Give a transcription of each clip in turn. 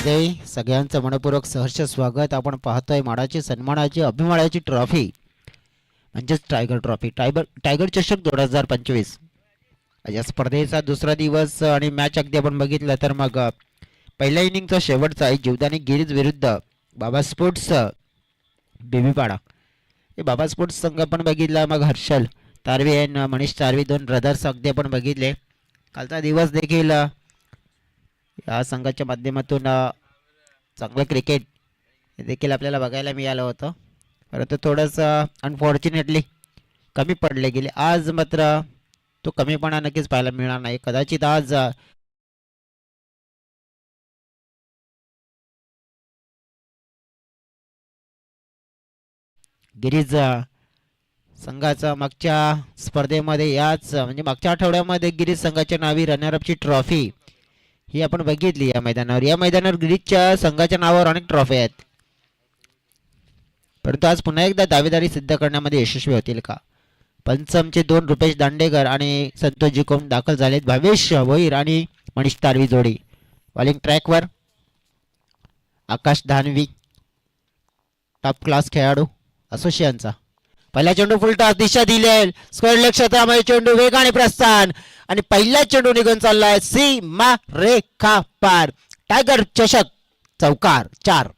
हृदय सगळ्यांचं मनपूर्वक सहर्ष स्वागत. आपण पाहतोय माडाची सन्मानाची अभिमानाची ट्रॉफी म्हणजेच टायगर ट्रॉफी टायगर चषक 2025 या स्पर्धेचा दुसरा दिवस आणि मॅच अगदी आपण बघितलं तर मग पहिल्या इनिंगचा शेवटचा आहे जीवदानी गिरीज विरुद्ध बाबा स्पोर्ट्स बेबीपाडा. हे बाबा स्पोर्ट्स संघ पण बघितला, मग हर्षल तारवे आणि मनीष तारवे दोन ब्रदर्स अगदी आपण बघितले. कालचा दिवस देखील या संघाच्या माध्यमातून चांगलं क्रिकेट देखील आपल्याला बघायला मिळालं होतं, परंतु थोडंसं अनफॉर्च्युनेटली कमी पडले गेले. आज मात्र तो कमीपणा नक्कीच पाहायला मिळणार नाही. कदाचित आज गिरीज संघाचा मागच्या स्पर्धेमध्ये याच म्हणजे मागच्या आठवड्यामध्ये गिरीज संघाच्या नावी रनरअपची ट्रॉफी ही आपण बघितली या मैदानावर. या मैदानावर गिरीजच्या संघाच्या नावावर अनेक ट्रॉफी आहेत, परंतु आज पुन्हा एकदा दावेदारी सिद्ध करण्यामध्ये यशस्वी होतील का? पंचमचे दोन रुपेश दांडेकर आणि संतोष जिकोम दाखल झालेत. भावेश वैर आणि मनीष तारवी जोडी बॉलिंग ट्रॅकवर. आकाश धानवी टॉप क्लास खेळाडू असोसिएशनचा पहिला चेंडू फुलटॉस दिशा दिली, स्क्वेअर लेग क्षेत्रामध्ये चेंडू वेगाने प्रस्थान आणि पहिला चेंडू निघून चाललाय सीमा रेखा पार. टायगर चषक चौकार 4.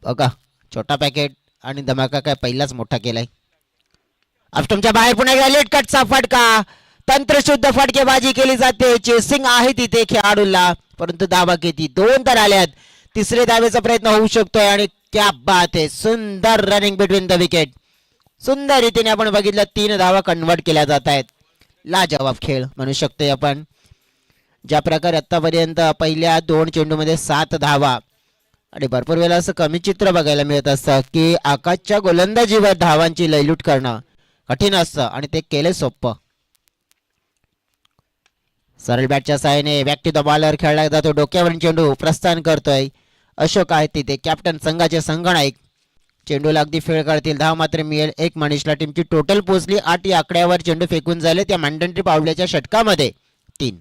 बघा छोटा पॅकेट आणि धमाका काय पहिलाच मोठा केलाय. अष्टमच्या बाहेर पुन्हा एकदा लेट कटचा फटका. तंत्रशुद्ध फटकेबाजी केली जाते. चेसिंग आहे तिथे खेळाडूला, परंतु धावा किती 2 तर आल्यात. तिसरे धावेचा प्रयत्न होऊ शकतोय आणि क्या बात आहे, सुंदर रनिंग बिटवीन द विकेट. सुंदर रीतीने आपण बघितलं 3 धावा कन्वर्ट केल्या जात आहेत. लाजवाब खेळ म्हणू शकतोय आपण. ज्या प्रकारे आतापर्यंत पहिल्या 2 चेंडूमध्ये 7 धावा आणि भरपूर वेळा असं कमी चित्र बघायला मिळत असतं की आकाशच्या गोलंदाजीवर धावांची लयलूट करणं कठीण असतं आणि ते केले सोपं. सरळ बॅटच्या साहाय्याने बॅक टू द बॉलर खेळला जातो. डोक्यावरून चेंडू प्रस्थान करतोय. अशोक आहे तिथे कॅप्टन संघाचे संगनायक. चेंडूला अगदी फेळ काढतील. धाव मात्र मिळेल 1 मनीषला. टीमची टोटल पोहोचली 8 या आकड्यावर चेंडू फेकून झाले त्या मॅन्डेटरी पावल्याच्या षटकामध्ये 3.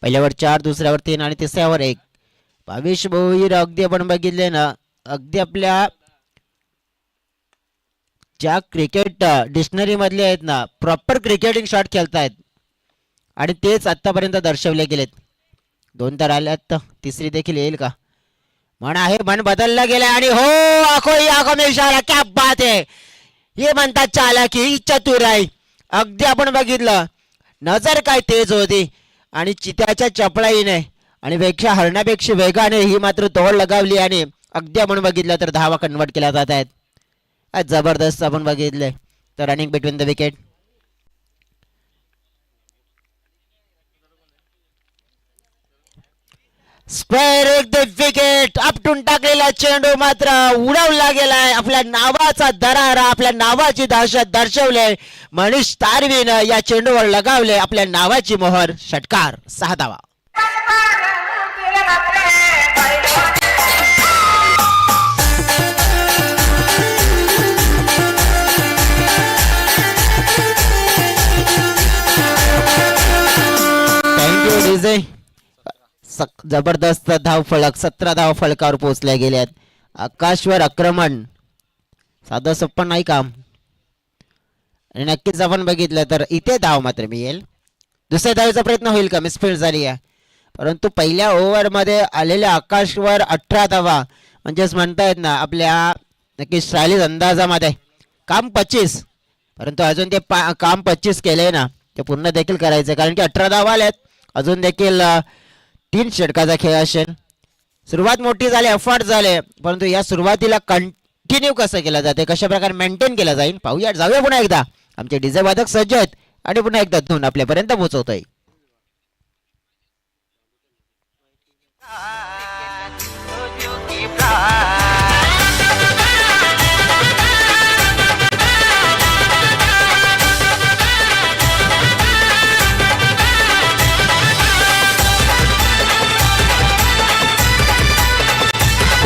पहिल्यावर 4, दुसऱ्यावर 3 आणि तिसऱ्यावर 1. भावेश भोईर अगदी आपण बघितले ना, अगदी आपल्या ज्या क्रिकेट डिक्शनरी मधले आहेत ना, प्रॉपर क्रिकेटिंग शॉट खेळतायत आणि तेच आतापर्यंत दर्शवले गेलेत. 2 तर आल्यात, तिसरी देखील येईल का? म्हण आहे, मन बदलला गेला आणि हो आखो ही आखो में इशारा. क्या बात आहे, हे म्हणतात चालाकी चतुराई. अगदी आपण बघितलं नजर काय तेज होती आणि चित्याच्या चपळाईने आणि पेक्षा हरण्यापेक्षा वेगाने ही मात्र तोड लगावली आणि अगदी आपण बघितलं तर धावा कन्वर्ट केल्या जात आहेत. जबरदस्त आपण बघितले तर running between the wicket. Square एक द विकेट. आपटून टाकलेला चेंडू मात्र उडवला गेलाय. आपल्या नावाचा दरारा, आपल्या नावाची दहशत दर्शवले. मनीष तारवीनं या चेंडूवर लगावले आपल्या नावाची मोहर. षटकार 6 धावा. जबरदस्त धाव फलक 17 धाव फलकावर पोहोचल्या गेल्यात. आकाशवर आक्रमण साधं सोपं नाही काम आणि नक्कीच आपण बघितलं तर इथे धाव मात्र मिळेल. दुसऱ्या धावेचा प्रयत्न होईल का? मिसफील्ड झाली आहे, परंतु पहिल्या ओव्हरमध्ये आलेल्या आकाशवर 18 धावा म्हणजेच म्हणतायत ना आपल्या नक्कीच स्टायलिश अंदाजामध्ये काम 25, परंतु अजून ते काम 25 केले ना ते पूर्ण देखील करायचं, कारण की 18 धावा आल्यात. अजून देखील 3 षटकाचा खेळ असेल. सुरुवात मोठी झाली, एफर्ट झाले, परंतु या सुरुवातीला कंटिन्यू कसं केलं जाते, कशा प्रकारे मेंटेन केलं जाईल पाहूया. जाऊया पुन्हा एकदा. आमचे डीजे वादक सज्ज आहेत आणि पुन्हा एकदा धून आपल्यापर्यंत पोहोचवतोय.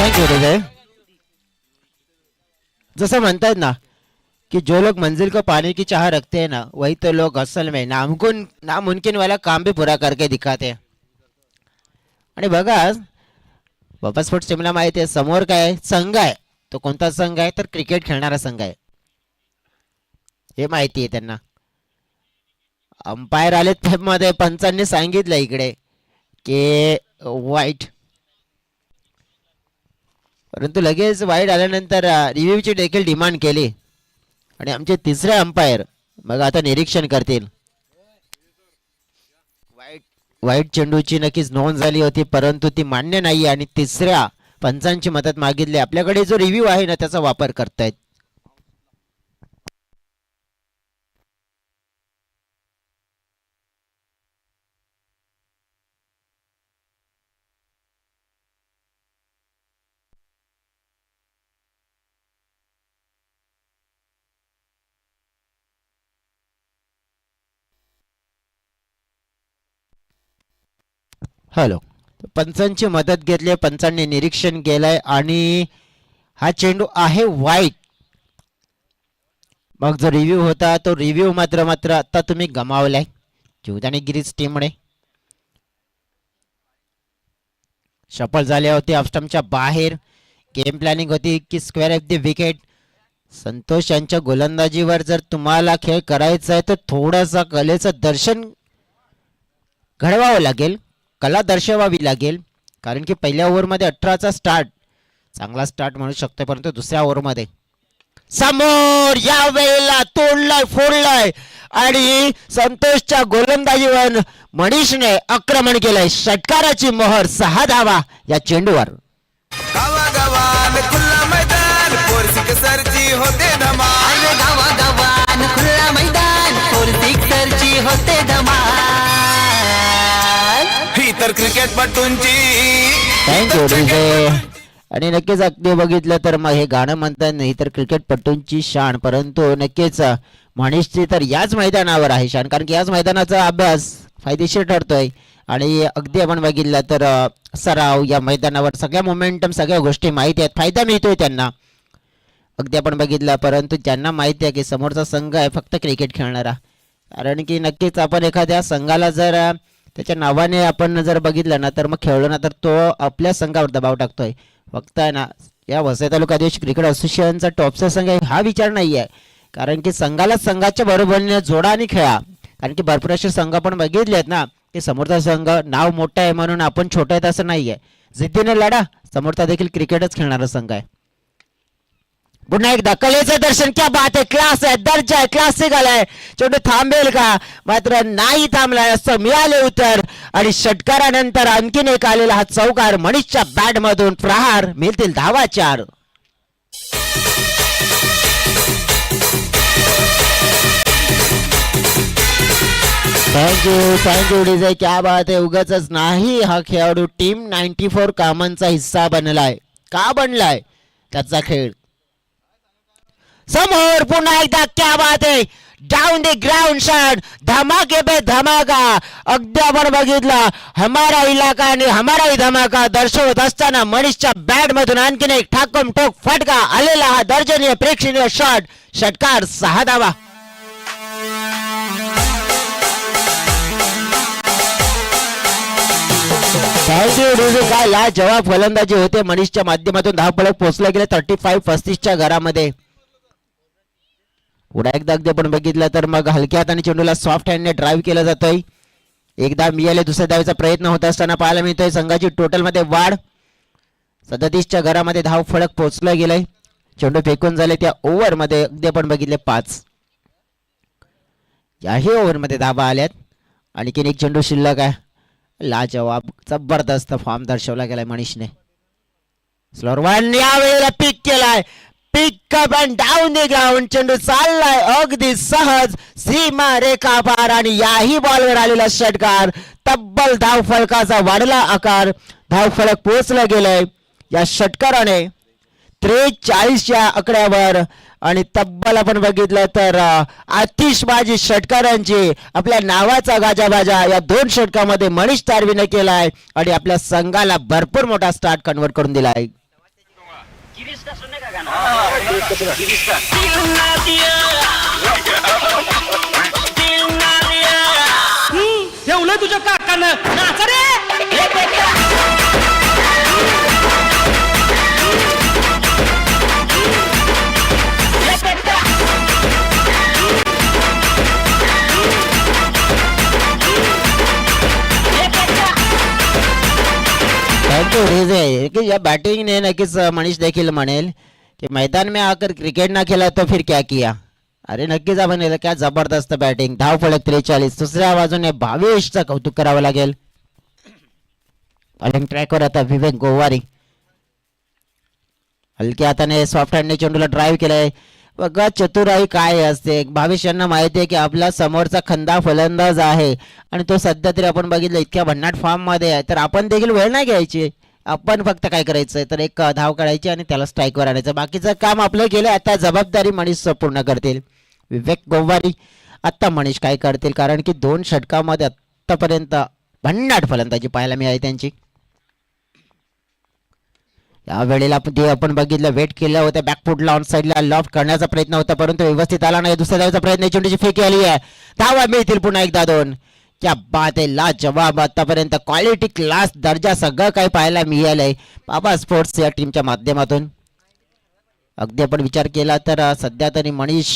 थँक्यू हृदय. जसं म्हणतात ना कि जो लोग मंजिल को पाने की चाह रखते हैं ना वही तो लोग असल में नामुमकिन वाला काम भी पूरा करके दिखाते हैं. आणि बघा बाबा स्पोर्ट्स टीमला माहिती आहे समोर काय संघ आहे. तो कोणता संघ आहे तर क्रिकेट खेळणारा संघ आहे हे माहिती आहे त्यांना. अंपायर आलेत मध्ये पंचांनी सांगितलं इकडे की वाईट, परंतु लगेच वाईट आल्यानंतर रिव्ह्यूची देखील डिमांड केली आणि आमचे तिसरे अंपायर मग आता निरीक्षण करतील. वाईट चेंडूची नक्कीच नोंद झाली होती परंतु ती मान्य नाही आणि तिसऱ्या पंचांची मदत मागितली. आपल्याकडे जो रिव्ह्यू आहे ना त्याचा वापर करतायत. हॅलो, पंचांची मदत घेतली, पंचांनी निरीक्षण केलंय आणि हा चेंडू आहे वाईट. मग जो रिव्ह्यू होता तो रिव्ह्यू मात्र आता तुम्ही गमावलाय जीवदानी गिरीज टीमने. सफल झाले होते ऑफस्टंपच्या बाहेर. गेम प्लॅनिंग होती की square of the wicket. Santosh यांच्या गोलंदाजीवर जर तुम्हाला खेळ करायचा आहे तर थोडासा कलेचं दर्शन घडवावं लागेल, कला दर्शवावी लागेल. कारण की पहिल्या ओव्हरमध्ये 18चा स्टार्ट चांगला स्टार्ट म्हणू शकतो परंतु दुसऱ्या ओव्हरमध्ये समोर या वेळेला तोडलाय फोडलाय आणि संतोषच्या गोलंदाजीवर मनीषने आक्रमण केलंय. षटकाराची मोहर 6 धावा या चेंडूवर. गावागावान खुल्ला मैदान फोर सिक्सरची होते धमाल. गावागावान खुल्ला मैदान फोर सिक्सरची होते धमाल. ही तर क्रिकेटपटूंची थँक्यू डीजे. आणि नक्कीच अगदी बघितलं तर मग हे गाणं म्हणतात नाही तर क्रिकेटपटूंची शान, परंतु नक्कीच मनीषची तर याच मैदानावर आहे शान कारण की याच मैदानाचा अभ्यास फायदेशीर ठरतोय. आणि अगदी आपण बघितलं तर सराव या मैदानावर सगळ्या मोमेंटम सगळ्या गोष्टी माहिती आहेत, फायदा मिळतोय त्यांना. अगदी आपण बघितलं परंतु ज्यांना माहिती आहे की समोरचा संघ आहे फक्त क्रिकेट खेळणारा. कारण की नक्कीच आपण एखाद्या संघाला जर त्याच्या नावाने आपण जर बघितलं ना तर मग खेळलो ना तर तो आपल्या संघावर दबाव टाकतोय. फक्त आहे ना या वसई तालुका आदिवासी क्रिकेट असोसिएशनचा टॉपचा संघ आहे हा विचार नाही आहे. कारण की संघाला संघाच्या बरोबरीने जोडा आणि खेळा. कारण की भरपूर असे संघ आपण बघितले आहेत ना की समोरचा संघ नाव मोठा आहे म्हणून आपण छोटा आहेत असं नाही आहे. जिद्दीने लढा, समोरचा देखील क्रिकेटच खेळणारा संघ आहे. पुन्हा एकदा कलेचं दर्शन, क्या बात आहे, क्लास आहे, दर्जा आहे, क्लासिकल आहे. चेंडू थांबेल का मात्र नाही थांबलाय असं मिळाले उत्तर आणि षटकारानंतर आणखीन एक आलेला हा चौकार मनीषच्या बॅट मधून प्रहार मिळतील धावा 4. Thank you DJ. क्या बात आहे. उगाच नाही हा खेळाडू टीम 94 कामांचा हिस्सा बनलाय. का बनलाय त्याचा खेळ. समोर पुन्हा एकदा क्या बात आहे, डाउन द ग्राउंड शॉट, धमाके पे धमाका. अगदी आपण बघितला हमारा इलाका आणि हमारा ही धमाका दर्शवत असताना मनीषच्या बॅट मधून आणखीन एक ठाकम ठोक फटका आलेला हा दर्शनीय प्रेक्षणीय शॉट. षटकार 6 धावा. काय ला जवाब फलंदाजी होते. मनीषच्या माध्यमातून धावफलक पोहोचले गेले 35-35च्या घरामध्ये. पुढे एकदा अगदी आपण बघितलं तर मग हलक्या हाताने चेंडूला सॉफ्ट हँडने ड्राईव्ह केलं जातोय. एकदा मिळाले दुसऱ्या धावेचा प्रयत्न होत असताना पाहायला मिळतोय संघाची टोटल मध्ये वाढ. 37च्या घरामध्ये धाव फलक पोहोचला गेलाय. चेंडू फेकून झाले त्या ओव्हर मध्ये अगदी आपण बघितले 5. याही ओव्हर मध्ये धावा आल्यात. आणखीन एक चेंडू शिल्लक आहे. लाजवाब जबरदस्त फॉर्म दर्शवला गेलाय मनीषने. स्लोअर वन यावेळेला पिक केलाय. Pick up and down the ground. चेंडू चाललाय अगदी सहज सीमा रेखा पार आणि याही बॉलवर आलेला षटकार. तब्बल धाव फलकाचा वाढला आकार. धाव फलक पोहोचला गेलाय या षटकाराने 43च्या आकड्यावर. आणि तब्बल आपण बघितलं तर आतिषबाजी षटकारांची आपल्या नावाचा गाजाबाजा या 2 षटकामध्ये मनीष तारवीने केलाय आणि आपल्या संघाला भरपूर मोठा स्टार्ट कन्वर्ट करून दिलाय. ठेवलं तुझ्या काकानं नाच रे. कि या बैटिंग ने नक्कीच मनीष देखील म्हणेल की मैदान में आकर क्रिकेट ना खेला तो फिर क्या किया. अरे नक्कीच आपण याला काय जबरदस्त बॅटिंग. धाव फलक 43. दुसऱ्या बाजूने भावेशचं कौतुक करावं लागेल. बॉलिंग ट्रॅकवर आता विवेक गोवारी हलक्या हाताने सॉफ्ट हँडने चेंडूला ड्राईव्ह केलाय. बघा चतुराई काय असते. भावेश यांना माहिती आहे की आपला समोरचा खंदा फलंदाज आहे आणि तो सध्या तरी आपण बघितलं इतक्या भन्नाट फॉर्म मध्ये आहे, तर आपण देखील वेळ नाही घ्यायची. आपण फक्त काय करायचंय तर एक धाव काढायची आणि त्याला स्ट्राईकवर आणायचं. बाकीचं काम आपलं केलं. आता जबाबदारी मनीष पूर्ण करतील. विवेक गोवारी आता मनीष काय करतील, कारण की 2 षटकामध्ये आतापर्यंत भन्नाट फलंदाजी पाहायला मिळाली त्यांची. या वेळेला आपण बघितलं वेट केलं होतं बॅकफुटला ऑन साईडला लॉफ्ट करण्याचा प्रयत्न होता, परंतु व्यवस्थित आला नाही. दुसऱ्या धावेचा प्रयत्न चेंडूची फेकी आली आहे. धावा मिळतील पुन्हा एकदा 2. क्या बात आहे. लाजवाब आतापर्यंत क्वालिटी क्लास दर्जा सगळं काही पाहायला मिळालंय बाबा स्पोर्ट्स या टीमच्या माध्यमातून. अगदी आपण विचार केला तर सध्या तरी मनीष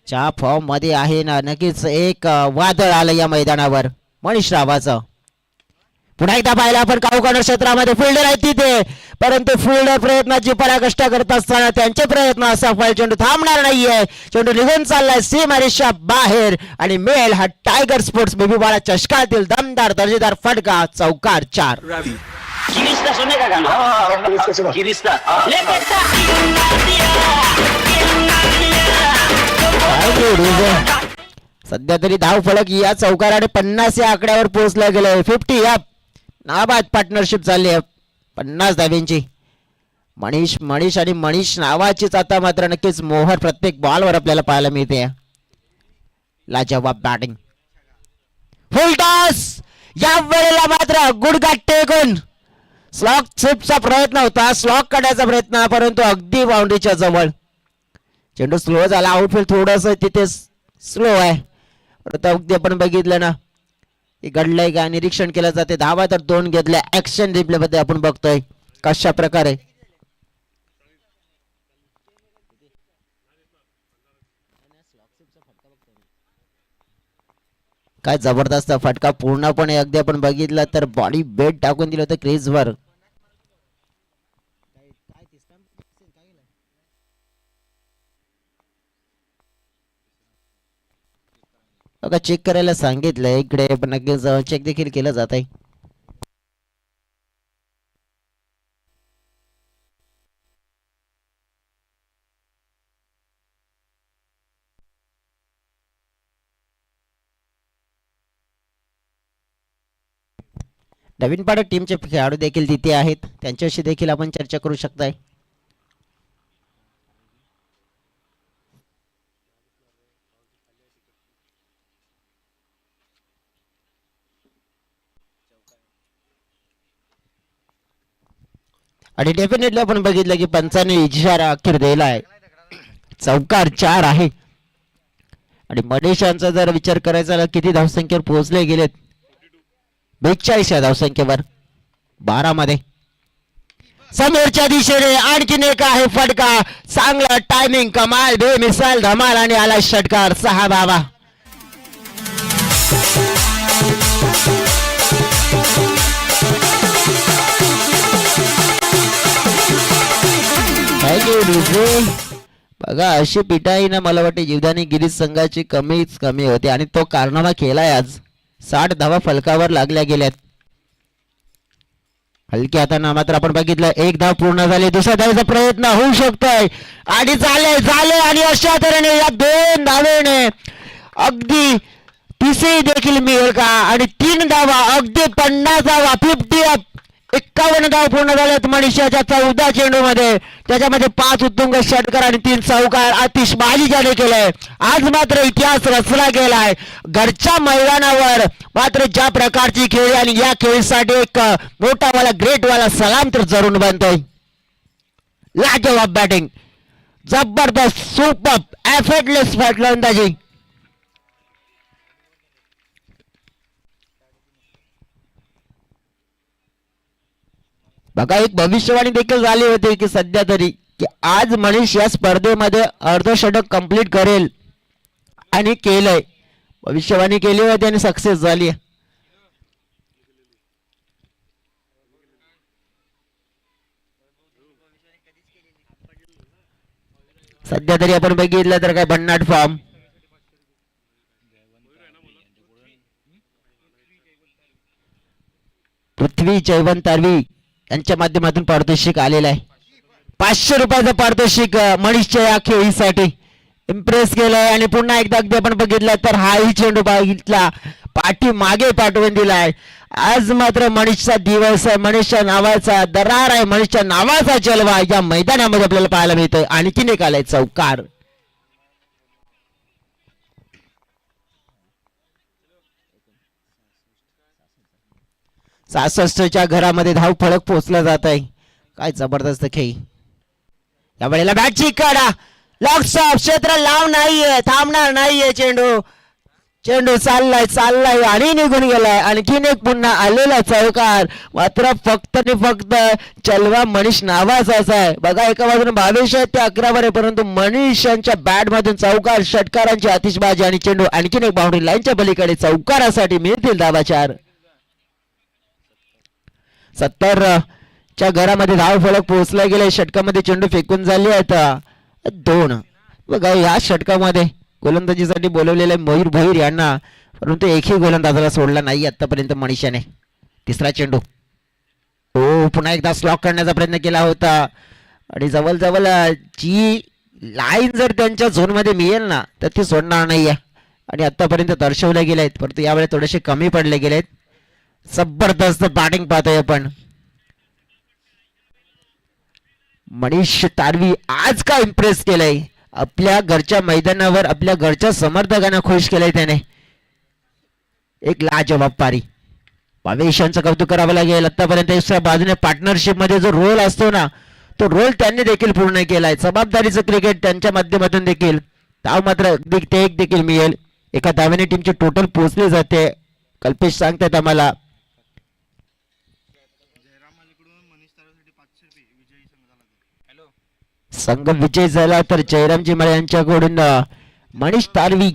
च्या फॉर्म मध्ये आहे ना. नक्कीच एक वादळ आलं या मैदानावर मनीष रावाचं. पुन्हा एकदा पाहिला आपण काऊकॉर्नर क्षेत्रामध्ये फिल्डर आहे तिथे, परंतु फिल्डर प्रयत्नाची पराकष्ट करत असताना त्यांचे प्रयत्न असफल. चेंडू थांबणार नाहीये. चेंडू निघून चाललाय सीमारेषा बाहेर आणि मेल हा टायगर स्पोर्ट्स बेबी बाळा चषकातील दमदार दर्जेदार फटका. चौकार 4. सध्या तरी धाव फलक या चौकाराने 50 या आकड्यावर पोहोचला गेलाय. 50 या नाबाद पार्टनरशिप झाली आहे 50 धाव्यांची. मनीष आणि मनीष नावाचीच आता मात्र नक्कीच मोहर प्रत्येक बॉलवर आपल्याला पाहायला मिळते. लाजवाब बॅटिंग. फुल टॉस. या वेळेला मात्र गुडघा टेकून स्लॉक स्लिपचा प्रयत्न होता, स्लॉक काढायचा प्रयत्न, परंतु अगदी बाउंड्रीच्या जवळ. चेंडू स्लो झाला. आउटफील्ड थोडस तिथे स्लो आहे, परंतु अगदी आपण बघितलं ना घडलंय का निरीक्षण केलं जाते. धावा तर 2 घेतल्या. ऍक्शन रिप्ले मध्ये आपण बघतोय कशा प्रकारे काय जबरदस्त फटका. पूर्णपणे अगदी आपण बघितलं तर बॉडी बेट टाकून दिलं होतं क्रीजवर. बघा चेक करायला सांगितलंय इकडे, पण नक्कीच चेक देखील केलं जात आहे. नवीन पाडक टीमचे खेळाडू देखील तिथे आहेत, त्यांच्याशी देखील आपण चर्चा करू शकताय. आणि डेफिनेटली आपण बघितलं की पंचाने इशारा अखेर दिला आहे. चौकार 4 आहे. आणि मनीष यांचा जर विचार करायचा झाला किती धावसंख्येवर पोहोचले गेलेत 42 या धावसंख्येवर 12 मध्ये. समोरच्या दिशेने आणखीन एक आहे फटका. चांगला टायमिंग, कमाल, बेमिसाल धमाल आणि आला षटकार 6 धावा. बघा अशी पिटाई ना मला वाटते जीवदानी गिरीश संघाची कमीच कमी होते आणि तो कारनामा केलाय आज. 60 धावा फलकावर लागल्या गेल्यात. हलक्या हाताने मात्र आपण बघितलं 1 धाव पूर्ण झाली. दुसऱ्या धावेचा प्रयत्न होऊ शकतोय आणि झाले आणि अशा तऱ्हेने या 2 धावेने अगदी तिसरी देखील मिळेल का. आणि 3 धावा अगदी 50 धावा 50 51 धाव पूर्ण झाल्यात मनीषाच्या 14 चेंडू मध्ये. त्याच्यामध्ये 5 उत्तुंग षटकार आणि 3 चौकार आतिषबाजी ज्याने केलंय. आज मात्र इतिहास रचला गेलाय घरच्या मैदानावर. मात्र ज्या प्रकारची खेळी आणि या खेळीसाठी एक मोठावाला ग्रेटवाला सलाम तर जरूर बनतोय. लाजवाब बॅटिंग. जबरदस्त सुपर एफर्टलेस फलंदाजी. बघा एक भविष्यवाणी देखील झाली होती की सध्या तरी की आज मनीष या स्पर्धेमध्ये अर्धशतक कंप्लीट करेल आणि केलंय. भविष्यवाणी केली होती आणि सक्सेस झाली. सध्या तरी आपण बघितलं तर काय भन्नाट फॉर्म. पृथ्वी जयवंत तारवी यांच्या माध्यमातून पारितोषिक आलेलं आहे. 500 रुपयाचं पारितोषिक मनीषच्या या खेळीसाठी. इम्प्रेस केलंय आणि पुन्हा एकदा अगदी आपण बघितलं तर हाही चेंडू बघितला पाठी मागे पाठवून दिलाय. आज मात्र मनीषचा दिवस आहे. मनीषच्या नावाचा दरार आहे. मनीषच्या नावाचा जलवा या मैदानामध्ये आपल्याला पाहायला मिळतोय. आणखीन एक आलाय चौकार. च्या घरामध्ये धाव फळक पोहोचला जात आहे. काय जबरदस्त खेळ. या वेळेला बॅटची कडा लॉक्स ऑफ क्षेत्र लाव नाहीये थांबणार नाहीये. चेंडू चेंडू चाललाय आणि निघून गेलाय. आणखीन एक पुन्हा आलेला चौकार. मात्र फक्त आणि फक्त चलवा मनीष नावाचाच आहे. बघा एका बाजूने 22 ते 11 वर आहे परंतु मनीष यांच्या बॅट मधून चौकार षटकारांची आतिषबाजी आणि चेंडू आणखीन एक बाउंड्री लाईनच्या पलीकडे चौकारासाठी मिळतील धावा 4. 70 च्या घरामध्ये धाव फलक पोहोचला गेले. षटकामध्ये चेंडू फेकून झाले आहेत 2. बघा या षटकामध्ये गोलंदाजीसाठी बोलवलेले मयूर भोईर यांना परंतु एकही गोलंदाजाला सोडला नाही आतापर्यंत मनीषाने. तिसरा चेंडू हो पुन्हा एकदा स्लॉक करण्याचा प्रयत्न केला होता आणि जवळ जी लाईन जर त्यांच्या झोन मध्ये मिळेल ना तर ती सोडणार नाहीये आणि आतापर्यंत दर्शवले गेले आहेत परंतु यावेळी थोडेसे कमी पडले गेलेत. जबरदस्त बॅटिंग पाहतोय आपण. मनीष तारवी आज का इम्प्रेस केलंय. आपल्या घरच्या मैदानावर आपल्या घरच्या समर्थकांना खुश केलंय त्याने. एक लाजवाब पारी. भावेशांचं कौतुक करावं लागेल. आतापर्यंत दुसऱ्या बाजूने पार्टनरशिप मध्ये जो रोल असतो ना तो रोल त्यांनी देखील पूर्ण केलाय. जबाबदारीचं क्रिकेट त्यांच्या माध्यमातून देखील धाव मात्र एक देखील मिळेल. एका धावेने टीमची टोटल पोहोचली जाते. कल्पेश सांगतात आम्हाला संघ विजय झाला तर जयरामजी माळे यांच्याकडून मनीष तारवी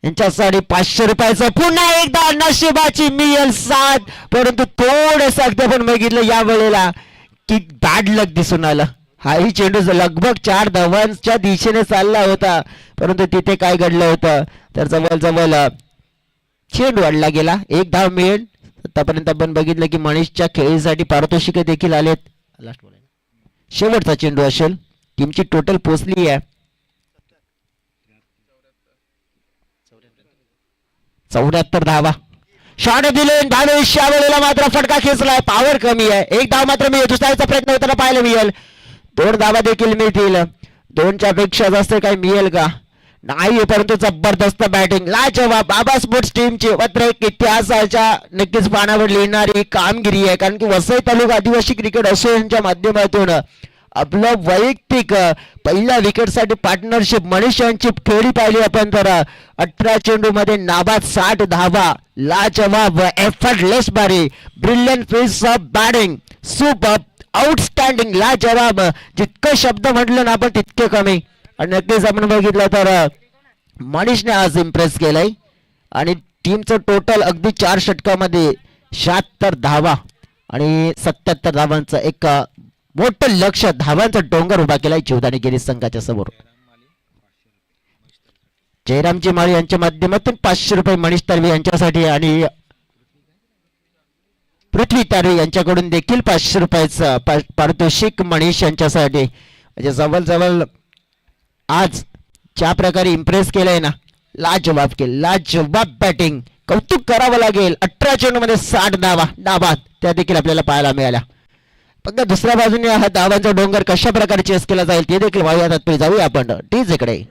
यांच्यासाठी 500 रुपयाचं पुन्हा एकदा नशिबाची मिळेल साथ. परंतु थोडंसं अगदी आपण बघितलं या वेळेला की बॅड लक दिसून आलं. हाही चेंडू लगभग 4 धावांच्या दिशेने चालला होता परंतु तिथे काय घडलं होतं तर जवळ चेंडू अडला गेला. 1 धाव मिळेल. आतापर्यंत आपण बघितलं की मनीषच्या खेळीसाठी पारितोषिक देखील आलेत. शेवटचा चेंडू असेल. टीमची टोटल पोचली आहे 74 धावा. शॉट दिले भावेश या वेळेला मात्र फटका खेचलाय. पॉवर कमी आहे. 1 धाव मात्र मिळेल. दुसऱ्याचा प्रयत्न होताना पाहायला मिळेल. 2 धावा देखील मिळतील. 2च्या पेक्षा जास्त काही मिळेल का नाही परंतु जबरदस्त बॅटिंग लाजवाब. बाबा स्पोर्ट्स टीमची मात्र एक इतिहासाच्या नक्कीच पानावर लिहिणारी कामगिरी आहे कारण की वसई तालुका आदिवासी क्रिकेट असोसिएशनच्या माध्यमातून आपलं वैयक्तिक पहिल्या विकेटसाठी पार्टनरशिप मनीष यांची खेळी पाहिली आपण तर 18 चेंडू मध्ये नाबाद 60 धावा. लाजवाब एफर्टलेस बारी. Brilliant piece of batting. Super outstanding लाजवाब. जितकं शब्द म्हटलं ना आपण तितके कमी. आणि नक्कीच आपण बघितलं तर मनीषने आज इम्प्रेस केलंय आणि टीमचं टोटल अगदी 4 षटकामध्ये 76 धावा आणि 77 धावांचं एक मोठं लक्ष धावांचा डोंगर उभा केलाय जीवदानी गिरीश संघाच्या समोर. जयरामजी माळी यांच्या माध्यमातून 500 रुपये मनीष तारवी यांच्यासाठी आणि पृथ्वी तारवी यांच्याकडून देखील 500 रुपयाचं पारितोषिक मनीष यांच्यासाठी. म्हणजे जवळ आज ज्या प्रकारे इम्प्रेस केलंय ना लाजवाब केलं. लाजवाब बॅटिंग कौतुक करावं लागेल. 18 चेंडू मध्ये 60 धावा डाबात त्या देखील आपल्याला पाहायला मिळाल्या. फक्त दुसऱ्या बाजूने हा धावांचा डोंगर कशा प्रकारे चेस केला जाईल ते देखील वाहूया. तात्पुरती जाऊया आपण टीजकडे.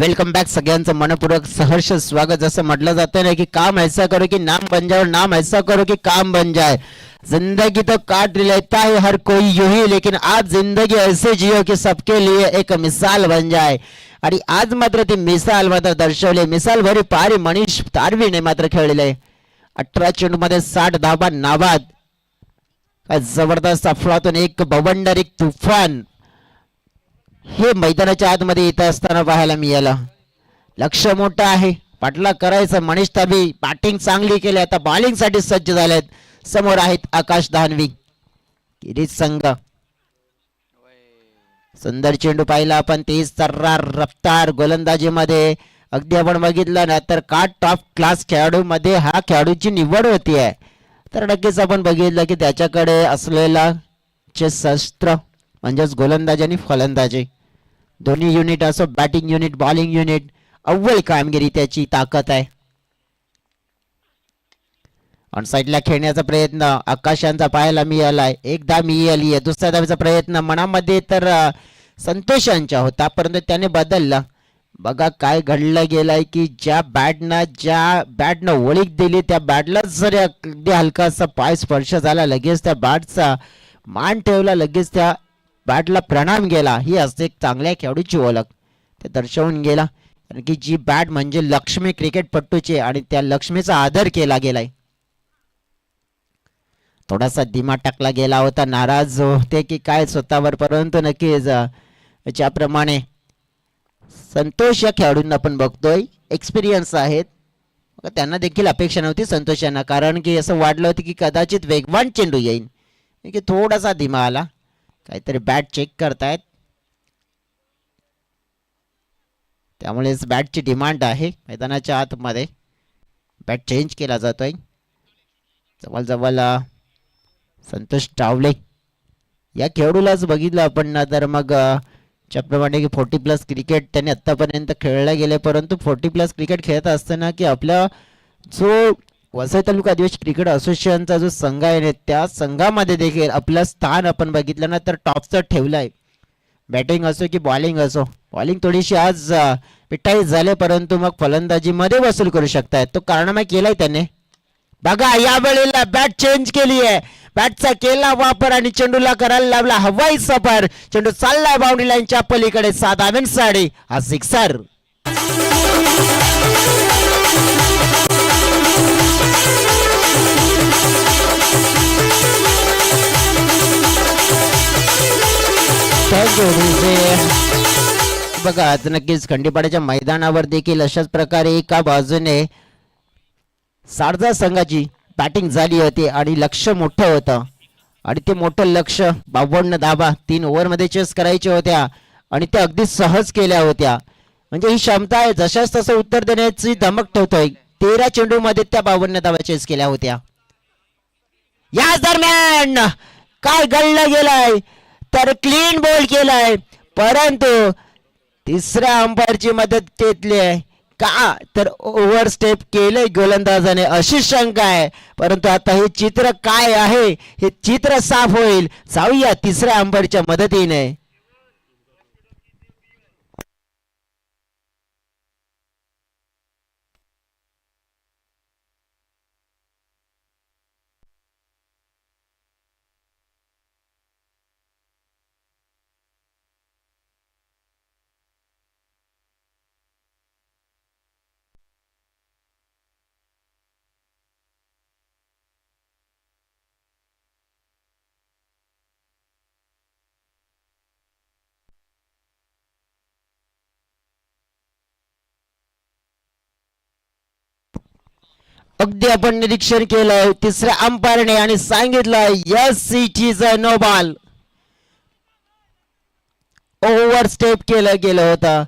वेलकम बॅक सगळ्यांचं मनपूर्वक सहर्ष स्वागत. जसं म्हटलं जातं ना की काम ऐसा करो की नाम बन जाए और नाम ऐसा करो की काम बन जाए. जिंदगी तो काट लेता है हर कोई यूं ही, लेकिन आज जिंदगी ऐसे जियो की सबके लिए एक मिसाल बन जाए. आणि आज मात्र ती मिसाल मात्र दर्शवली. मिसाल भरी पारी मनीष तारवीने मात्र खेळलेले. 18 चेंडूमध्ये 60 धावा नाबाद. काय जबरदस्त अफलातून एक बवंडर एक तुफान हे मैदानाच्या आतमध्ये येत असताना पाहायला मिळालं. लक्ष मोठं आहे, पाटला करायचं. मनीष ताबी बॅटिंग चांगली केली, आता बॉलिंग साठी सज्ज झालेत. समोर आहेत आकाश धानवी, किरीट संघ. सुंदर चेंडू पाहिला आपण, तेज तर्रार रफ्तार गोलंदाजीमध्ये. अगदी आपण बघितलं ना तर का टॉप क्लास खेळाडू मध्ये हा खेळाडूची निवड होती आहे, तर नक्कीच आपण बघितलं की त्याच्याकडे असलेला जे शस्त्र म्हणजेच गोलंदाजी आणि फलंदाजी दोन्ही युनिट असो, बॅटिंग युनिट बॉलिंग युनिट, अव्वल कामगिरी त्याची ताकद आहे. ऑन साईडला खेळण्याचा प्रयत्न आकाशांचा पाहायला मिळालाय. एकदा मिळाली आहे, दुसऱ्या धावेचा प्रयत्न मनामध्ये तर संतोषांच्या होता, परंतु त्याने बदलला. बघा काय घडलं गेलंय की ज्या बॅटनं ओळख दिली त्या बॅटला जर अगदी हलकासा पाय स्पर्श झाला, लगेच त्या बॅटचा मान ठेवला, लगेच त्या बॅटला प्रणाम केला. ही असते एक चांगल्या खेळाडूची ओळख, ते दर्शवून गेला. कारण की जी बॅट म्हणजे लक्ष्मी क्रिकेटपट्टूची आणि त्या लक्ष्मीचा आदर केला गेलाय. थोडासा दिमाग टाकला गेला होता, नाराज होते की काय स्वतःवर, परंतु नक्कीच ज्याप्रमाणे संतोष या खेळाडूंना आपण बघतोय एक्सपिरियन्स आहेत, त्यांना देखील अपेक्षा नव्हती संतोषांना, कारण की असं वाटलं होतं की कदाचित वेगवान चेंडू येईल, की थोडासा धीमा आला. काहीतरी बॅट चेक करतायत, त्यामुळेच बॅटची डिमांड आहे. मैदानाच्या आतमध्ये बॅट चेंज केला जातोय. जवळजवळ संतोष टावले या खेळाडूलाच बघितलं आपण ना तर मग ज्याप्रमाणे की 40+ क्रिकेट त्यांनी आतापर्यंत खेळले गेले, परंतु 40+ क्रिकेट खेळत असताना की आपला जो वसई तालुका आदिवासी क्रिकेट असोसिएशनचा जो संघ आहे त्या संघामध्ये देखील आपलं स्थान आपण बघितलं ना तर टॉपचं ठेवलं आहे. बॅटिंग असो की बॉलिंग असो, बॉलिंग थोडीशी आज पिटाई झाले, परंतु मग फलंदाजीमध्ये वसूल करू शकतायत. तो कारनामा केलाय त्याने. बघा या वेळेला बॅट चेंज केली आहे, बॅटचा केला वापर आणि चेंडूला करायला लावला हवाई सफर. चेंडू चाललाय बाउंड्री लाईनच्या पलीकडे, 7 धावांसाठी हा सिक्सर. बघा आज नक्कीच खंडीपाड्याच्या मैदानावर देखील अशाच प्रकारे एका बाजूने सारजा संघाची बॅटिंग झाली होती आणि लक्ष मोठं होतं, आणि ते मोठं लक्ष 52 धावा 3 ओव्हरमध्ये चेस करायच्या होत्या आणि ते अगदी सहज केल्या होत्या. म्हणजे ही क्षमता आहे, जशाच तसं उत्तर देण्याची धमक ठेवतोय. 13 चेंडूमध्ये त्या 52 धावा चेस केल्या होत्या. याच दरम्यान काय घडलं गेलंय तर क्लीन बॉल केलाय, परंतु तिसऱ्या अंपायरची मदत घेतली आहे का तर ओव्हर स्टेप केलंय गोलंदाजाने अशी शंका आहे. परंतु आता हे चित्र काय आहे हे चित्र साफ होईल. जाऊया तिसऱ्या अंपायरच्या मदतीने. अगदी आपण निरीक्षण केलं तिसऱ्या अंपायरने आणि सांगितलं yes it is a no ball. Over step केलं गेलं होतं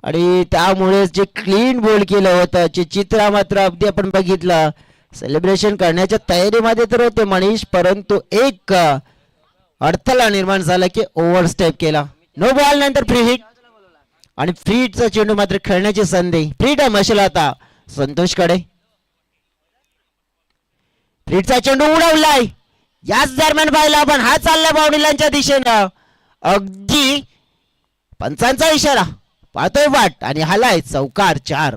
आणि त्यामुळे जे क्लीन बोल्ड केलं होतं जे चित्र मात्र अगदी आपण बघितलं. सेलिब्रेशन करण्याच्या तयारीमध्ये तर होते मनीष, परंतु एक अडथळा निर्माण झाला की ओव्हर स्टेप केला. नो बॉल नंतर फ्री हिट आणि फ्री हिटचा चेंडू मात्र खेळण्याची संधी. फ्री टाइम असेल आता संतोषकडे. फ्रीटचा चेंडू उडवलाय, याच दरम्यान पाहिला आपण हा चालला बाउंड्री लाईनच्या दिशेनं. अगदी पंचांचा इशारा पाहतोय वाट आणि हालाय चौकार 4.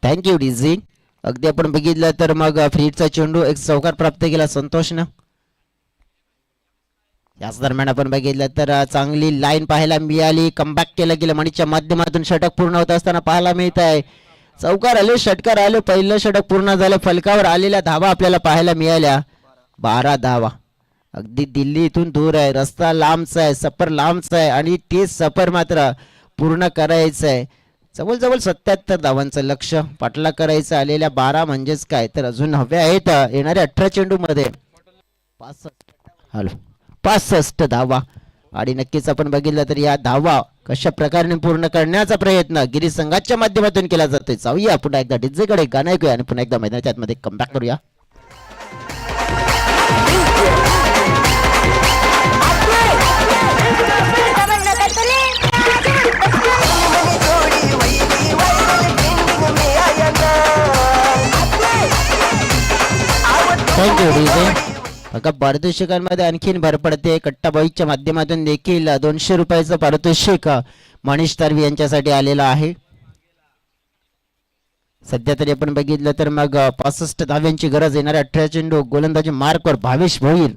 थँक्यू डीझी. अगदी आपण बघितलं तर मग फ्रीडचा चेंडू एक चौकार प्राप्त केला संतोषनं. याच दरम्यान आपण बघितलं तर चांगली लाईन पाहायला मिळाली. कमबॅक केलं गेलं मणीच्या माध्यमातून. षटक पूर्ण होत असताना पाहायला मिळत आहे. चौकार आले, षटकार आले, पहिलं षटक पूर्ण झालं. फलकावर आलेल्या धावा आपल्याला पाहायला मिळाल्या 12 धावा. अगदी दिल्ली इथून दूर आहे, रस्ता लांबचा आहे, सफर लांबचा आहे आणि ते सफर मात्र पूर्ण करायचं आहे. जवळजवळ 77 धावांचं लक्ष पाटला करायचं. आलेल्या 12 म्हणजेच काय तर अजून हवे आहेत येणाऱ्या 18 चेंडू मध्ये 65 धावा. आणि नक्कीच आपण बघितलं तर या धावा कशा प्रकारे पूर्ण करण्याचा प्रयत्न गिरीश संघाच्या माध्यमातून केला जातोय. जाऊया पुन्हा एकदा डीजेकडे गाणं ऐकूया आणि पुन्हा एकदा मैदानाच्या आतमध्ये कमबॅक करूया. Thank you DJ. बघा पारितोषिकांमध्ये आणखीन भर पडते. कट्टाबाईच्या माध्यमातून देखील 200 रुपयाचं पारितोषिक मनीष तारवी यांच्यासाठी आलेलं आहे. सध्या तरी आपण बघितलं तर मग 65 धाव्यांची गरज. येणाऱ्या 18 चेंडू गोलंदाजी मार्कवर भावेश भोईर.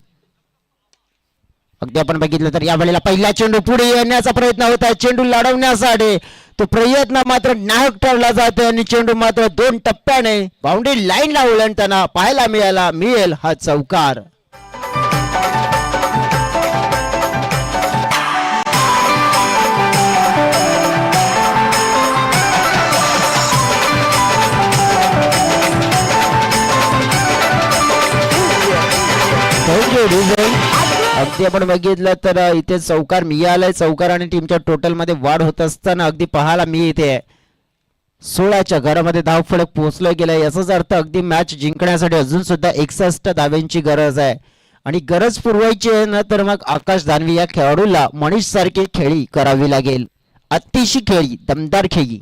अगदी आपण बघितलं तर यावेळेला पहिला चेंडू पुढे येण्याचा प्रयत्न होत आहे चेंडू लढवण्यासाठी. तो प्रयत्न मात्र नाहक ठरला जातोय आणि चेंडू मात्र 2 टप्प्याने बाउंड्री लाईनला ओलांडताना पाहायला मिळेल हा चौकार. अगदी आपण बघितलं तर इथे चौकार मिळालाय. चौकार आणि टीमच्या टोटल मध्ये वाढ होत असताना अगदी पाहायला मिळते 16च्या घरामध्ये धावफलक पोहोचलं गेलंय. याचाच अर्थ अगदी मॅच जिंकण्यासाठी अजून सुद्धा 61 धाव्यांची गरज आहे. आणि गरज पुरवायची आहे ना तर मग आकाश दानवी या खेळाडूला मनीष सारखी खेळी करावी लागेल. अतिशय खेळी, दमदार खेळी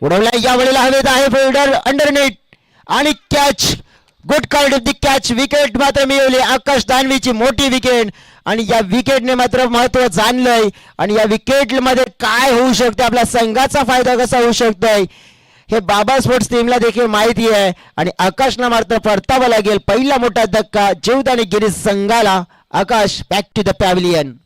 उडवला. यावेळेला हवेत आहे फिल्डर अंडरनेट आणि catch. Good kind of the catch. Wicket मात्र मिळवली आकाश दानवीची मोठी विकेट. आणि या विकेटने मात्र महत्व जाणलंय. आणि या विकेट मध्ये काय होऊ शकते, आपल्या संघाचा फायदा कसा होऊ शकतोय हे बाबा स्पोर्ट्स टीमला देखील माहिती आहे. आणि आकाशला मात्र परतावा लागेल. पहिला मोठा धक्का जीवदानी गिरीश संघाला. आकाश बॅक टू द पॅव्हलियन.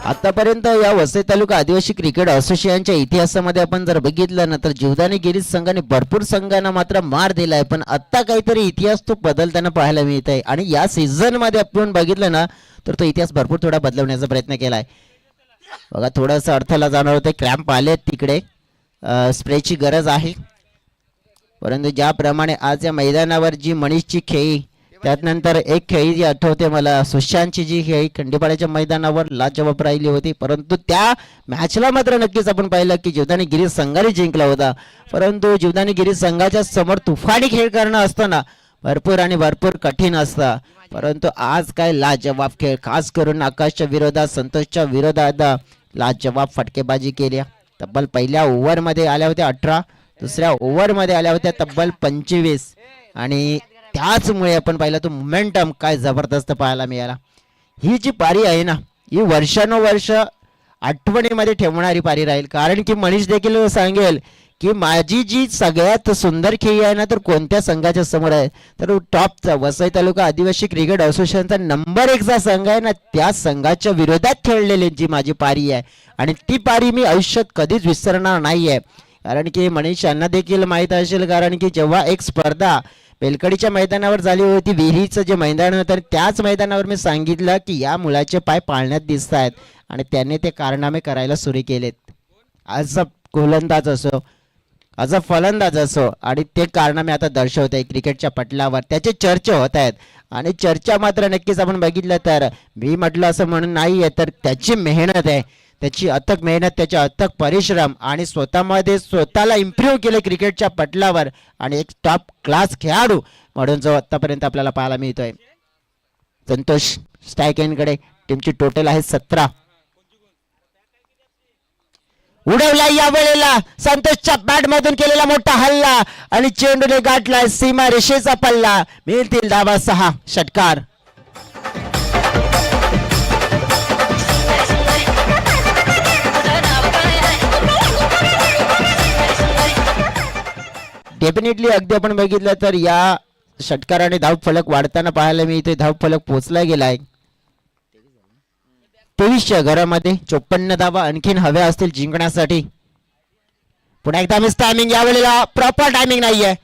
आतापर्यंत या वसई तालुका आदिवासी क्रिकेट असोसिएशनच्या इतिहासामध्ये आपण जर बघितलं ना तर जीवदानी गिरीश संघाने भरपूर संघांना मात्र मार दिलाय. पण आता काहीतरी इतिहास तो बदलताना पाहायला मिळत आहे. आणि या सीझन मध्ये आपण बघितलं ना तर तो इतिहास भरपूर थोडा बदलवण्याचा प्रयत्न केलाय. बघा थोडंसं अर्थाला जाणार होते. क्रॅम्प आले तिकडे, स्प्रेची गरज आहे. परंतु ज्याप्रमाणे आज या मैदानावर जी मनीषची खेळी, त्यानंतर एक खेळी जी आठवते मला सुशांतची जी खेळी खंडीपाड्याच्या मैदानावर लाजवाब राहिली होती. परंतु त्या मॅचला मात्र नक्कीच आपण पाहिलं की जीवदानी गिरीश संघाने जिंकला होता. परंतु जीवदानी गिरीश संघाच्या समोर तुफानी खेळ करणं असताना भरपूर कठीण असतं. परंतु आज काय लाजवाब खेळ, खास करून आकाशच्या विरोधात, संतोषच्या विरोधात लाजवाब फटकेबाजी केल्या. तब्बल पहिल्या ओव्हरमध्ये आल्या होत्या 18, दुसऱ्या ओव्हरमध्ये आल्या होत्या तब्बल 25. आणि त्याचमुळे आपण पाहिलं तो मोमेंटम काय जबरदस्त पाहायला मिळाला. ही जी पारी आहे ना ही वर्षानुवर्ष आठवणीमध्ये ठेवणारी पारी राहील. कारण की मनीष देखील सांगेल की माझी जी सगळ्यात सुंदर खेळी आहे ना तर कोणत्या संघाच्या समोर आहे तर टॉपचा वसई तालुका आदिवासी क्रिकेट असोसिएशनचा नंबर 1चा संघ आहे ना त्या संघाच्या विरोधात खेळलेली जी माझी पारी आहे. आणि ती पारी मी आयुष्यात कधीच विसरणार नाहीये. कारण की मनीष यांना देखील माहीत असेल, कारण की जेव्हा एक स्पर्धा बेलकडीच्या मैदानावर झाली होती, विहिरीचं जे मैदान होतं त्याच मैदानावर मी सांगितलं की या मुलाचे पाय पाळण्यात दिसत आहेत आणि त्याने ते कारनामे करायला सुरू केलेत. ॲज अ गोलंदाज असो ॲज अ फलंदाज असो, आणि ते कारनामे आता दर्शवत आहे क्रिकेटच्या पटलावर, त्याचे चर्चा होत आहेत. आणि चर्चा मात्र नक्कीच आपण बघितलं तर मी म्हटलं असं म्हणून नाही आहे, तर त्याची मेहनत आहे, त्याची अथक मेहनत, त्याचे अथक परिश्रम, आणि स्वतःमध्ये स्वतःला इम्प्रूव्ह केले क्रिकेटच्या पटलावर, आणि एक टॉप क्लास खेळाडू म्हणून जो आतापर्यंत आपल्याला पाहायला मिळतोय. संतोष स्ट्रायकेनकडे टीमची टोटल आहे 17. उडवला या वेळेला संतोषच्या बॅट मधून केलेला मोठा हल्ला, आणि चेंडूने गाठलाय सीमा रेषेचा पल्ला. मिळतील धावा 6. षटकार. डेफिनेटली अगदी आपण बघितलं तर या षटकाराने धाव फलक वाढताना पाहायला मिळते. धाव फलक पोहोचला गेलाय 23च्या घरामध्ये. 54 धावा आणखीन हव्या असतील जिंकण्यासाठी. पुन्हा एकदा मिस टायमिंग, यावेळेला प्रॉपर टायमिंग नाहीये.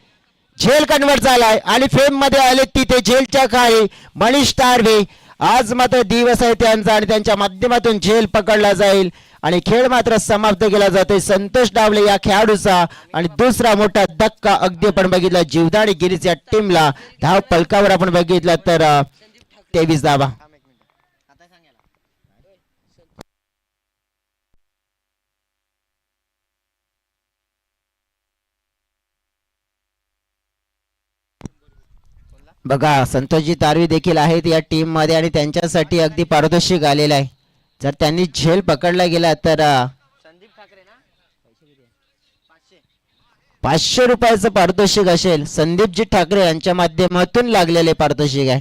झेल कन्वर्ट झालाय आणि फेम मध्ये आले तिथे झेलच्या खाली मनीष तारवे. आज मात्र दिवस आहे त्यांचा, आणि त्यांच्या माध्यमातून झेल पकडला जाईल आणि खेळ मात्र समाप्त केला जातोय संतोष डावले या खेळाडूचा. आणि दुसरा मोठा धक्का अगदी आपण बघितला जीवदानी गिरीज या टीमला. धाव फलकावर आपण बघितलं तर 23 धावा. बघा संतोषजी तारवी देखील आहेत या टीम मध्ये, आणि त्यांच्यासाठी अगदी पारितोषिक आलेलं आहे. जर त्यांनी झेल पकडला गेला तर 500 रुपयाचं पारितोषिक असेल. संदीपजी ठाकरे यांच्या माध्यमातून लागलेले पारितोषिक आहे.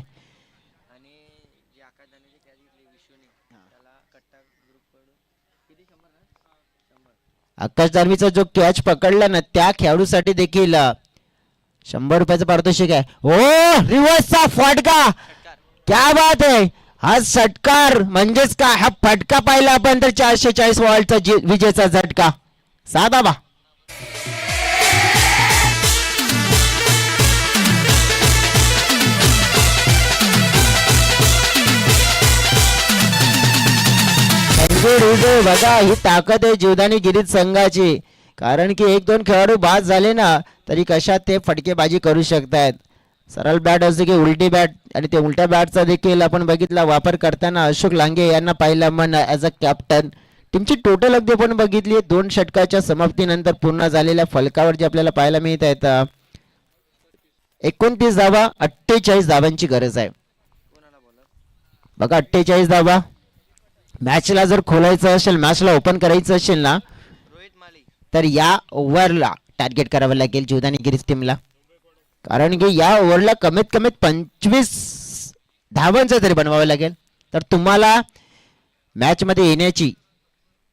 आकाश दानवीचा जो कॅच पकडला ना त्या खेळाडूसाठी देखील 100 रुपयाचं पारितोषिक आहे. हो, रिव्हर्सचा फटका, क्या बात आहे. हा षटकार म्हणजेच का, हा फटका पाहिला आपण तर 440 वॉल्टचा विजेचा झटका. 6 धावा. बघा ही ताकद आहे जीवदानी गिरीज संघाची, कारण की 1-2 खेळाडू बाद झाले ना तरी कशात ते फटकेबाजी करू शकतात. सरळ बॅट असते की उलटी बॅट, आणि ते उलट्या बॅटचा देखील आपण बघितला वापर करताना अशोक लांगे यांना पाहिला मन ॲज अ कॅप्टन. टीमची टोटल अगदी आपण बघितली 2 षटकाच्या समाप्तीनंतर पूर्ण झालेल्या फलकावर जे आपल्याला पाहायला मिळत आहेत 29 धावा. 48 धावांची गरज आहे. बघा 48 धावा. मॅचला जर खोलायचं असेल, मॅचला ओपन करायचं असेल ना, तर या ओव्हरला टार्गेट करावं लागेल जीवदानी गिरीज टीमला, कारण की या ओव्हरला कमीत कमीत 25 धावांचं तरी बनवावं लागेल, तर तुम्हाला मॅच मध्ये येण्याची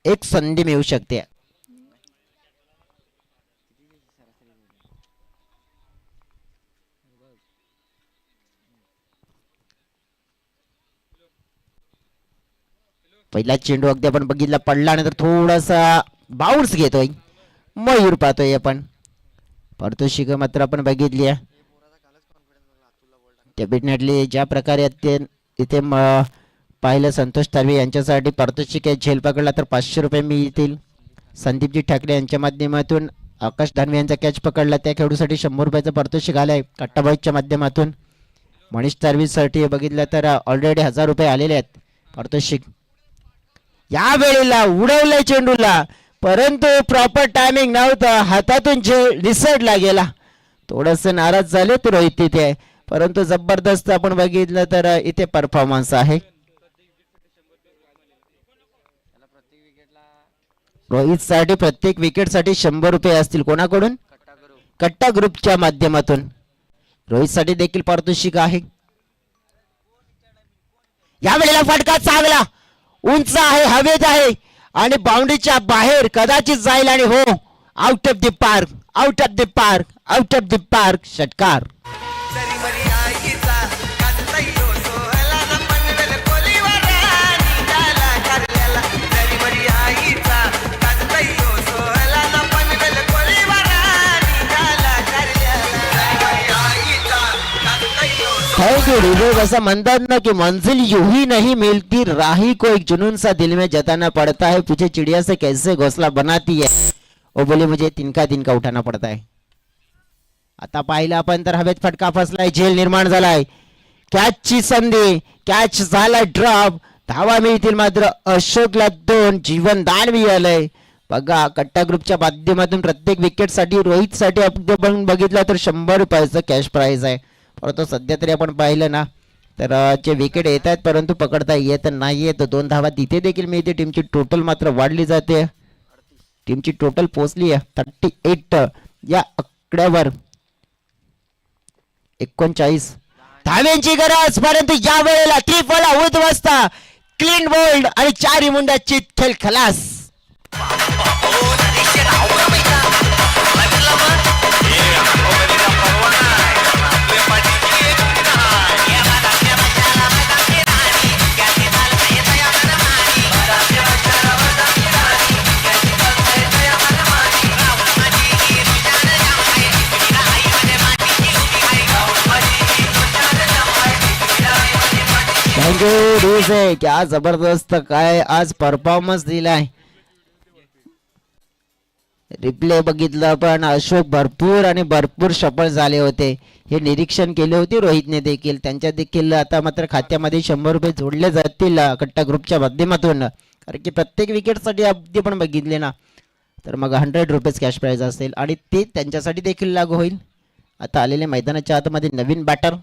एक संधी मिळू शकते. पहिला चेंडू अगदी आपण बघितला पडला, नंतर थोडासा बाउन्स घेतोय मयूर पाहतोय आपण. पारितोषिक मात्र आपण बघितली आहे. डेफिनेटली ज्या प्रकारे इथे पाहिलं संतोष तारवे यांच्यासाठी पारितोषिक झेल पकडला तर 500 रुपये मिळतील. संदीपजी ठाकरे यांच्या माध्यमातून आकाश दानवे यांचा कॅच पकडला त्या खेळाडूसाठी 100 रुपयाचं पारितोषिक आलंय कट्टाबाईच्या माध्यमातून. मनीष तारवीसाठी बघितलं तर ऑलरेडी 1000 रुपये आलेले आहेत पारितोषिक. या वेळेला उडवलंय चेंडूला, परंतु प्रॉपर टायमिंग नव्हतं, हातातून झेल निसटला गेला. थोडस नाराज झाले तर रोहित तिथे, परंतु जबरदस्त आपण बघितलं तर इथे परफॉर्मन्स आहे. रोहित साठी प्रत्येक विकेट साठी 100 रुपये असतील. कोणाकडून? कट्टा ग्रुपच्या माध्यमातून. रोहित साठी देखील पारितोषिक आहे. यावेळेला फटका चांगला उंच आहे, हवेत आहे आणि बाउंड्रीच्या बाहेर कदाचित जाईल, आणि हो, out of the park, out of the park, out of the park. षटकार. Thank you. ऐसा म्हणतात ना कि मंजिल यूं ही नहीं मिलती, राही को एक जुनून सा दिल में जताना पड़ता है, पूछे चिड़िया से कैसे घोंसला बनाती है, वो बोले मुझे दिन का उठाना पड़ता है। आता पाहिलं आपण तर हवेत फटका फसलाय, झेल निर्माण झालाय, कॅचची संधी, कॅच झाला ड्रॉप, धावा मिळतील मात्र अशोकला 2, जीवनदान मिळालंय। बघा कट्टा ग्रुपच्या माध्यमातून प्रत्येक विकेट साठी रोहित साठी आपण बघितलं तर 100 रुपयाचं कॅश प्राइज आहे, परंतु सध्या तरी आपण पाहिलं ना तर जे विकेट येत आहेत परंतु पकडता येत नाहीये, तर 2 धावा तिथे देखील मिळते। टीमची टोटल मात्र वाढली जाते, टीमची टोटल पोहोचली आहे 38 या आकड्यावर। 39 धाव्यांची गरज, परंतु या वेळेला त्रिफळा उद्ध्वस्त, क्लीन बोल्ड आणि 4 मुंड्याची खेळ खलास। क्या जबरदस्त काय आज परफॉर्मन्स दिलाय। रिप्ले बघितलं पण अशोक भरपूर सफल झाले होते, हे निरीक्षण केले होते रोहितने देखील। त्यांच्या देखील आता मात्र खात्यामध्ये 100 रुपये जोडले जातील कट्टा ग्रुपच्या माध्यमातून, कारण की प्रत्येक विकेटसाठी अगदी पण बघितले ना तर मग 100 रुपीज कॅश प्राइज असेल आणि ते त्यांच्यासाठी देखील लागू होईल। आता आलेले मैदानाच्या आतमध्ये नवीन बॅटर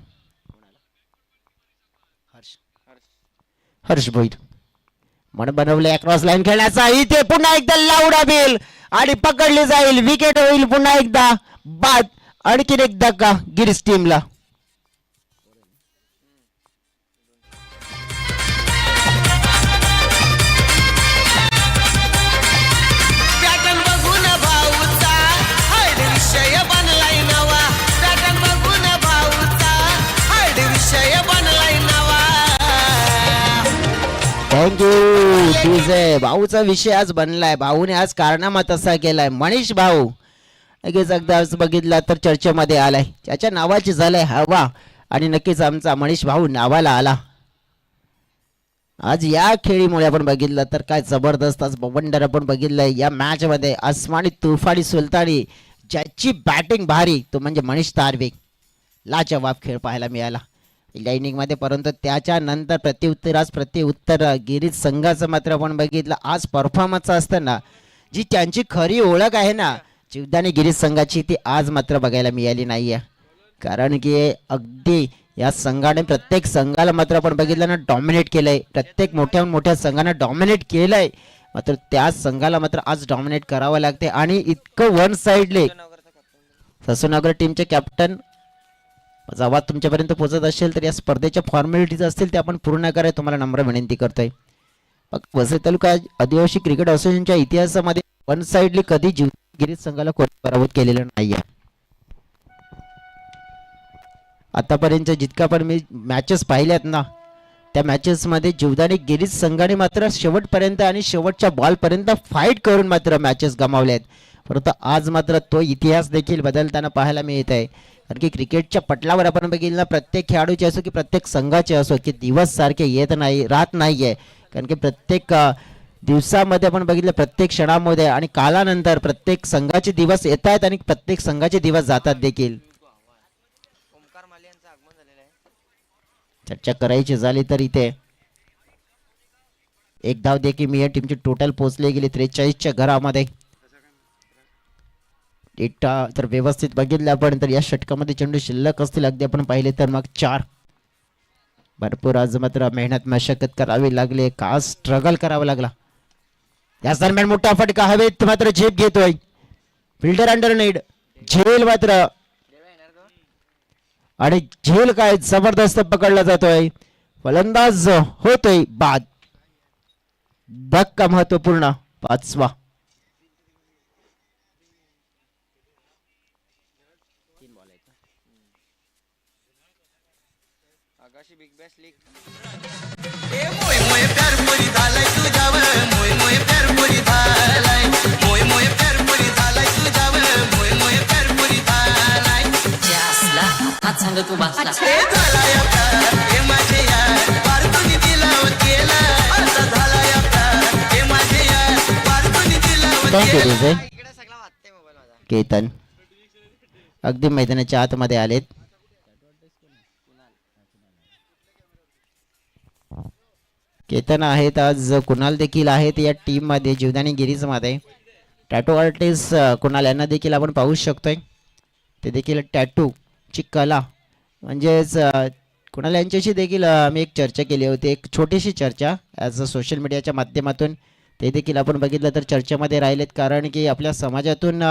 हर्ष भोईर, मन बनवले अक्रॉस लाईन खेळण्याचा, इथे पुन्हा एकदा लाऊड बिल आणि पकडली जाईल, विकेट होईल पुन्हा एकदा बाद, आणखीन एकदा का गिरीश टीमला। पॅटर्न बघून भाऊचा हळद विषय बनलाय नवा, पॅटर्न बघून भाऊचा हळद विषय बनलाय नवा। थँक्यू तुझे भाऊचा विषय आज बनलाय, भाऊने आज कारनामा तसा केलाय। मनीष भाऊ लगेच एकदा बघितला तर चर्चेमध्ये आलाय, त्याच्या नावाची झालाय हवा आणि नक्कीच आमचा मनीष भाऊ नावाला आला। आज या खेळीमुळे आपण बघितलं तर काय जबरदस्त आज बवंडर आपण बघितलंय या मॅच मध्ये। आसमानी तुफानी सुलतानी, ज्याची बॅटिंग भारी तो म्हणजे मनीष तारवे, लाजवाब खेळ पाहायला मिळाला लाइनिंग मध्ये, परंतु त्याच्यानंतर प्रत्युत्तर गिरीश संघाचं मात्र आपण बघितलं आज परफॉर्मन्स असताना जी त्यांची खरी ओळख आहे ना जीवदानी गिरीश संघाची, ती आज मात्र बघायला मिळाली नाहीये। कारण की अगदी या संघाने प्रत्येक संघाला मात्र आपण बघितलं ना डॉमिनेट केलंय, प्रत्येक मोठ्या संघांना डॉमिनेट केलंय, मात्र त्या संघाला मात्र आज डॉमिनेट करावं लागते। आणि इतकं वन साइडले ससूनगर टीमचे कॅप्टन जेव्हा तुमच्यापर्यंत पोहोचत असेल तर या स्पर्धेच्या फॉर्मॅलिटीज असतील ते आपण पूर्ण कराय तुम्हाला नम्र विनंती करतोय। वसई तालुका आदिवासी क्रिकेट असोसिएशनच्या इतिहासामध्ये वन साइडली कधी गिरीश संघाला पराभूत केलेलं नाहीये। आतापर्यंत जितका पण मी मॅचेस पाहिल्यात ना त्या मॅचेस मध्ये जीवदानी गिरीश संघाने मात्र शेवटपर्यंत आणि शेवटच्या बॉल पर्यंत फाईट करून मात्र मॅचेस गमावल्यात, परंतु आज मात्र तो इतिहास देखील बदलताना पाहायला मिळत आहे। कारण की क्रिकेटच्या पटलावर आपण बघितलं प्रत्येक खेळाडूचे असो की प्रत्येक संघाचे असो की दिवस सारखे येत नाही राहत नाहीये, कारण की प्रत्येक दिवसामध्ये आपण बघितलं प्रत्येक क्षणामध्ये आणि कालानंतर प्रत्येक संघाचे दिवस येत आहेत आणि प्रत्येक संघाचे दिवस जातात देखील। चर्चा करायची झाली तर इथे एक धाव देखील मी या टीमची टोटल पोहोचली गेली 43च्या घरामध्ये। तर व्यवस्थित बघितलं आपण तर या षटकामध्ये चेंडू शिल्लक असतील अगदी आपण पाहिले तर मग 4 भरपूर आज मात्र मेहनत मशक्कत करावी लागली, का स्ट्रगल करावा लागला। या दरम्यान मोठा फटका हवेत मात्र झेप घेतोय फिल्डर अंडर नेट, झेल मात्र आणि झेल काय जबरदस्त पकडला जातोय, फलंदाज होतोय बाद। धक्का महत्वपूर्ण 5वा। आकाशी बिग बॅश लीग ए मोय मोय प्यार पुरी झालाय तुझ्यावर, मोय मोय प्यार पुरी झालाय, मोय मोय प्यार पुरी झालाय तुझ्यावर, मोय मोय प्यार पुरी झालाय। जासला हाताचा संग तू बसला हे झाला या प्यार हे माझे यार पार तुम्ही दिलाव केला असा झाला या प्यार हे माझे यार पार तुम्ही दिलाव थँक्यू केला डीजे केतन अगदी मैदानाच्या आतमध्ये आलेत. केतन आहेत, आज कुणाल देखील आहेत या टीम मध्ये, जीवदानी गिरीज मध्ये. टॅटू आर्टिस्ट कुणाल यांना देखील आपण पाहू शकतोय. ते देखील टॅटू ची कला म्हणजेच कुणाल यांच्याशी देखील आम्ही एक चर्चा केली होती, एक छोटीशी चर्चा ॲज अ सोशल मीडियाच्या माध्यमातून. ते देखील आपण बघितलं तर चर्चेमध्ये राहिलेत, कारण की आपल्या समाजातून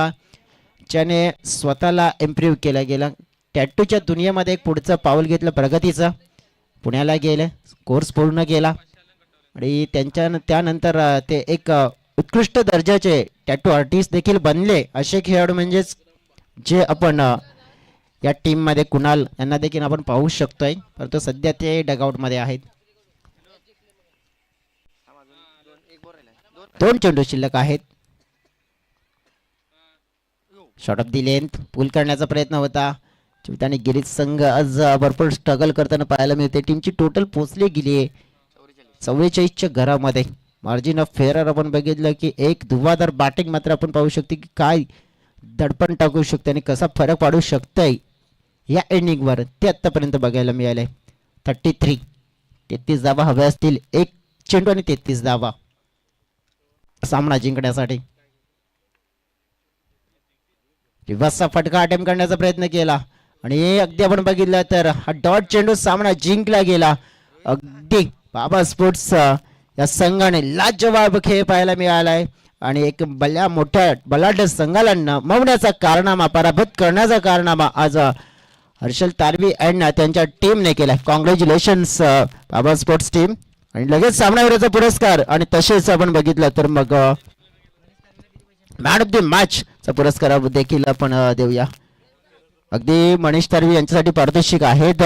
ज्याने स्वतःला इम्प्रूव्ह केलं गेलं, टॅटूच्या दुनियेमध्ये एक पुढचं पाऊल घेतलं प्रगतीचं. पुण्याला गेले, कोर्स पूर्ण केला आणि त्यानंतर ते एक उत्कृष्ट दर्जाचे टॅटू आर्टिस्ट देखील बनले. असे खेळाडू म्हणजेच जे आपण या टीममध्ये कुणाल यांना देखील आपण पाहू शकतोय, परंतु सध्या ते डगआउटमध्ये आहेत. 2 चेंडू शिल्लक आहेत. शॉर्ट ऑफ दी लेंथ पूल करण्याचा प्रयत्न होता. आणि गिरीज संघ आज भरपूर स्ट्रगल करताना पाहायला मिळते. टीमची टोटल पोचली गेली आहे 44च्या घरामध्ये. मार्जिन ऑफ फेअर आपण बघितलं की एक धुवाधार बॅटिंग मात्र आपण पाहू शकतो की काय दडपण टाकू शकते आणि कसा फरक पाडू शकतंय या इनिंगवर, ते आत्तापर्यंत बघायला मिळालंय. 33 धावा हव्या असतील, 1 चेंडू आणि 33 धावा सामना जिंकण्यासाठी. रिव्हर्सचा फटका अटेम्प्ट करण्याचा प्रयत्न केला आणि अगदी आपण बघितलं तर हा डॉट चेंडू सामना जिंकला गेला. अगदी बाबा स्पोर्ट्स या संघाने लाजवाब खेळ पाहायला मिळालाय आणि एक मोठ्या बलाढ्य संघाला नमवण्याचा कारनामा, पराभूत करण्याचा कारनामा आज हर्षल तारवी अँड त्यांच्या टीमने केला. कॉंग्रॅच्युलेशन्स बाबा स्पोर्ट्स टीम. आणि लगेच सामनावीराचा पुरस्कार आणि तसेच आपण बघितलं तर मग मॅन ऑफ द मॅच चा पुरस्कार देखील आपण देऊया. अगदी मनीष तारवी यांच्यासाठी पारितोषिक आहेत.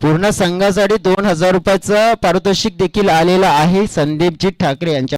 पूर्ण संघासाठी 2000 रुपयाचं पारितोषिक देखील आलेलं आहे संदीपजी ठाकरे यांच्या